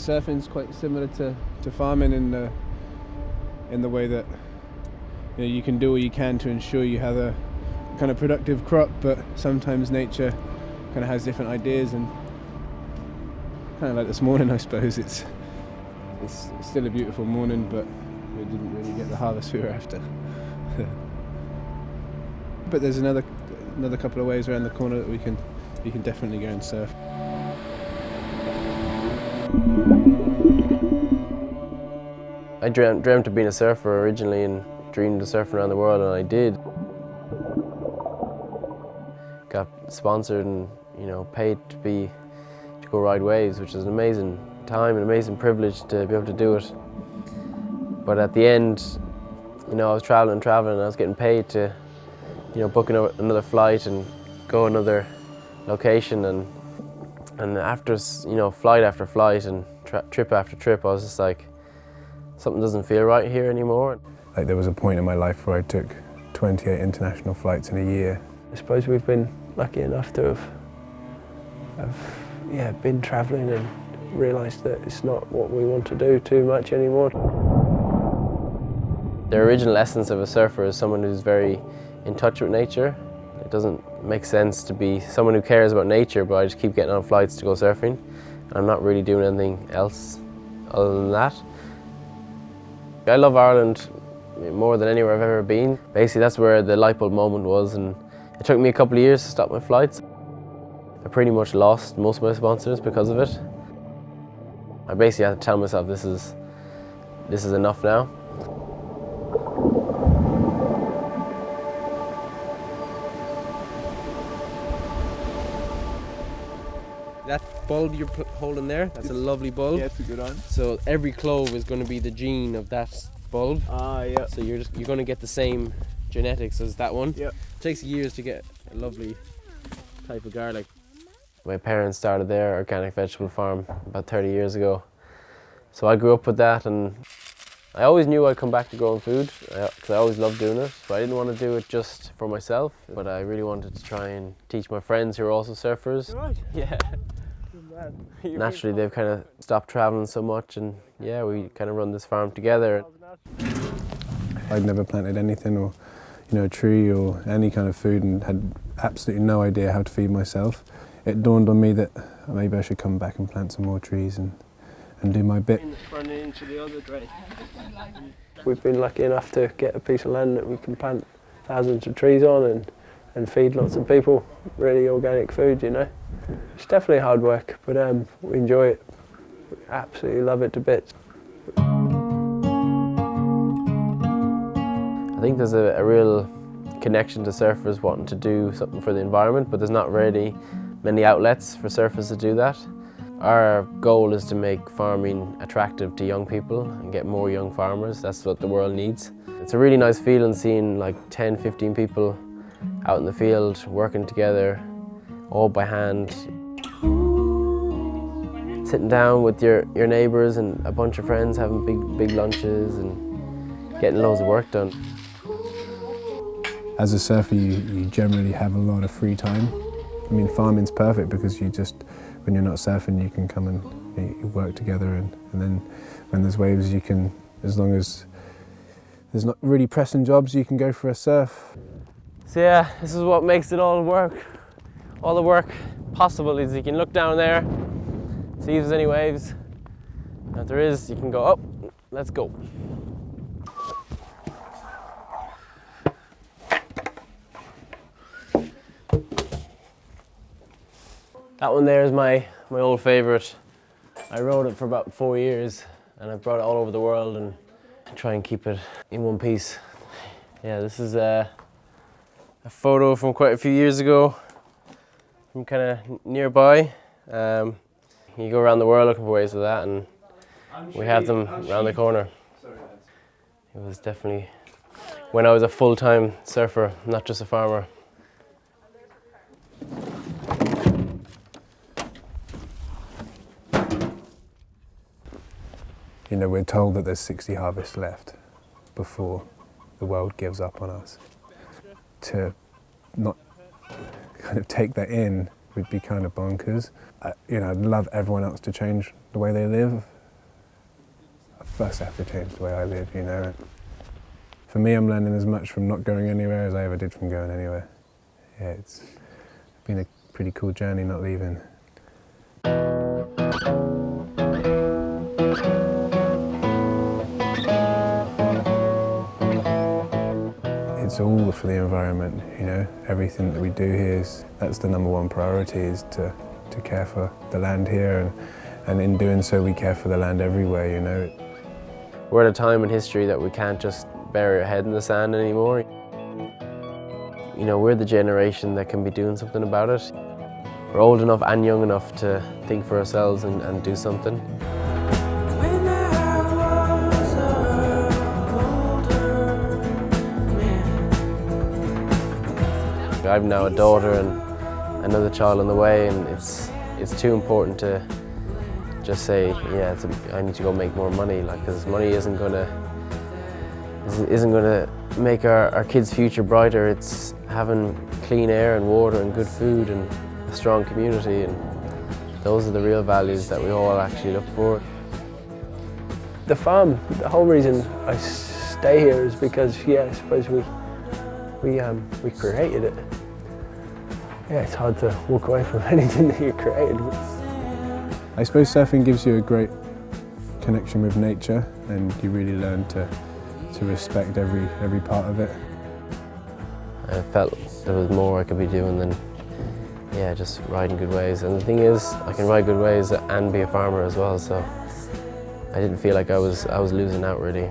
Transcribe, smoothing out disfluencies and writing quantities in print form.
surfing's quite similar to farming in the way that you can do what you can to ensure you have a kind of productive crop, but sometimes nature kind of has different ideas, and kind of like this morning, I suppose it's still a beautiful morning, but we didn't really get the harvest we were after. But there's another couple of ways around the corner that we can definitely go and surf. I dreamt of being a surfer originally and dreamed of surfing around the world, and I did. Got sponsored and paid to go ride waves, which is an amazing time, an amazing privilege to be able to do it. But at the end, I was traveling and I was getting paid to book another flight and go another location, and after flight after flight and trip after trip, I was just like, something doesn't feel right here anymore. Like, there was a point in my life where I took 28 international flights in a year. I suppose we've been lucky enough to have been travelling and realised that it's not what we want to do too much anymore. The original essence of a surfer is someone who's very in touch with nature. It doesn't make sense to be someone who cares about nature, but I just keep getting on flights to go surfing. I'm not really doing anything else other than that. I love Ireland more than anywhere I've ever been. Basically, that's where the light bulb moment was, and it took me a couple of years to stop my flights. I pretty much lost most of my sponsors because of it. I basically had to tell myself this is enough now. That bulb you're holding there, that's a lovely bulb. Yeah, it's a good one. So every clove is going to be the gene of that bulb. Ah, yeah. So you're going to get the same genetics as that one. Yep. It takes years to get a lovely type of garlic. My parents started their organic vegetable farm about 30 years ago. So I grew up with that, and I always knew I'd come back to growing food because I always loved doing it. But I didn't want to do it just for myself, but I really wanted to try and teach my friends who are also surfers. Right. Yeah. Naturally, they've kind of stopped traveling so much, and yeah, we kind of run this farm together. I'd never planted anything or a tree or any kind of food, and had absolutely no idea how to feed myself. It dawned on me that maybe I should come back and plant some more trees and do my bit. Into the other drain. We've been lucky enough to get a piece of land that we can plant thousands of trees on and feed lots of people really organic food, It's definitely hard work, but we enjoy it. We absolutely love it to bits. I think there's a real connection to surfers wanting to do something for the environment, but there's not really many outlets for surfers to do that. Our goal is to make farming attractive to young people and get more young farmers. That's what the world needs. It's a really nice feeling seeing like 10, 15 people out in the field working together, all by hand. Sitting down with your neighbours and a bunch of friends, having big lunches and getting loads of work done. As a surfer, you generally have a lot of free time. I mean, farming's perfect because when you're not surfing, you can come and you work together, and then when there's waves, you can, as long as there's not really pressing jobs, you can go for a surf. So yeah, this is what makes it all work. All the work possible is you can look down there, see if there's any waves. And if there is, you can go, oh, let's go. That one there is my old favourite. I rode it for about 4 years, and I've brought it all over the world and try and keep it in one piece. Yeah, this is a photo from quite a few years ago, from kind of nearby. You go around the world looking for waves with that, and we have them around the corner. It was definitely when I was a full-time surfer, not just a farmer. We're told that there's 60 harvests left before the world gives up on us. To not kind of take that in would be kind of bonkers. I'd love everyone else to change the way they live, Plus I have to change the way I live, you know. For me, I'm learning as much from not going anywhere as I ever did from going anywhere. Yeah, it's been a pretty cool journey not leaving. It's all for the environment, you know. Everything that we do here that's the #1 priority, is to care for the land here, and in doing so we care for the land everywhere, you know. We're at a time in history that we can't just bury our head in the sand anymore. You know, we're the generation that can be doing something about it. We're old enough and young enough to think for ourselves and do something. I've now a daughter and another child on the way, and it's too important to just say, yeah, I need to go make more money, like, because money isn't gonna make our kids' future brighter. It's having clean air and water and good food and a strong community, and those are the real values that we all actually look for. The farm, the whole reason I stay here is because, yeah, I suppose we created it. Yeah, it's hard to walk away from anything that you created. I suppose surfing gives you a great connection with nature, and you really learn to respect every part of it. I felt there was more I could be doing than, yeah, just riding good waves. And the thing is, I can ride good waves and be a farmer as well, so I didn't feel like I was losing out really.